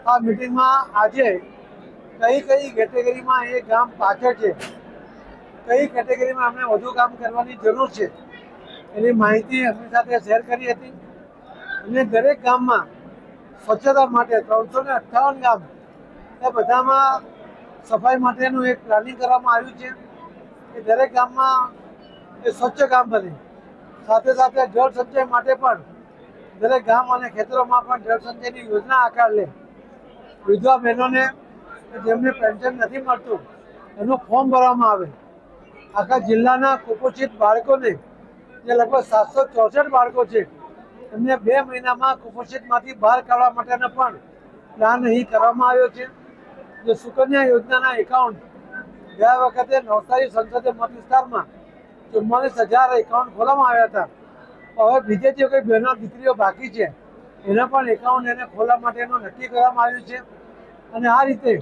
આ મીટિંગમાં આજે કઈ કઈ કેટેગરીમાં એ ગામ પાછળ છે, કઈ કેટેગરીમાં અમને વધુ કામ કરવાની જરૂર છે એની માહિતી એમની સાથે શેર કરી હતી. અને દરેક ગામમાં સ્વચ્છતા માટે 358 ગામ એ બધામાં સફાઈ માટેનું એક પ્લાનિંગ કરવામાં આવ્યું છે કે દરેક ગામમાં એ સ્વચ્છ ગામ બને. સાથે સાથે જળ સંચય માટે પણ દરેક ગામ અને ખેતરોમાં પણ જળ સંચયની યોજના આકાર લે. વિધવા બહેનોને જેમને પેન્શન નથી મળતું એનું ફોર્મ ભરવામાં આવે. આખા જિલ્લાના કુપોષિત બાળકોને જે લગભગ 764 બાળકો છે એમને 2 મહિનામાં કુપોષિતમાંથી બહાર કાઢવા માટેનો પણ પ્લાન અહીં કરવામાં આવ્યો છે. જે સુકન્યા યોજનાના એકાઉન્ટ ગયા વખતે નવસારી સંસદીય મત વિસ્તારમાં 44,000 એકાઉન્ટ ખોલવામાં આવ્યા હતા. હવે બીજે જે કોઈ બહેનો દીકરીઓ બાકી છે એના પણ એકાઉન્ટ એને ખોલવા માટેનું નક્કી કરવામાં આવ્યું છે. અને આ રીતે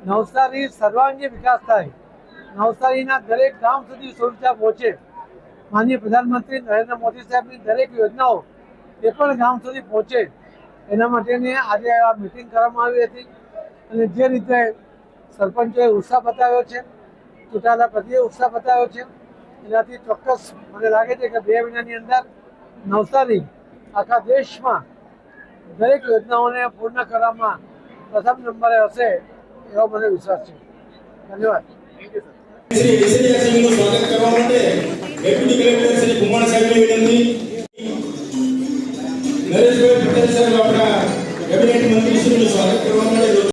નવસારી સર્વાંગી વિકાસ થાય, નવસારીના દરેક ગામ સુધી સુવિધા પહોંચે. માનનીય પ્રધાનમંત્રી નરેન્દ્ર મોદી સાહેબની દરેક યોજનાઓ એ પણ ગામ સુધી પહોંચે એના માટેની આજે આ મિટિંગ કરવામાં આવી હતી. અને જે રીતે સરપંચોએ ઉત્સાહ બતાવ્યો છે, ચૂંટાયેલા પ્રતિએ ઉત્સાહ બતાવ્યો છે, એનાથી ચોક્કસ મને લાગે છે કે 2 મહિનાની અંદર નવસારી આખા દેશમાં દરેક યોજનાઓને પૂર્ણ કરવામાં પ્રથમ નંબરે હશે એવો મને વિશ્વાસ છે. ધન્યવાદ. સ્વાગત કરવા માટે ડેપ્યુટી કલેક્ટર શ્રી કુમાર સાહેબની વિનંતી. નરેશભાઈ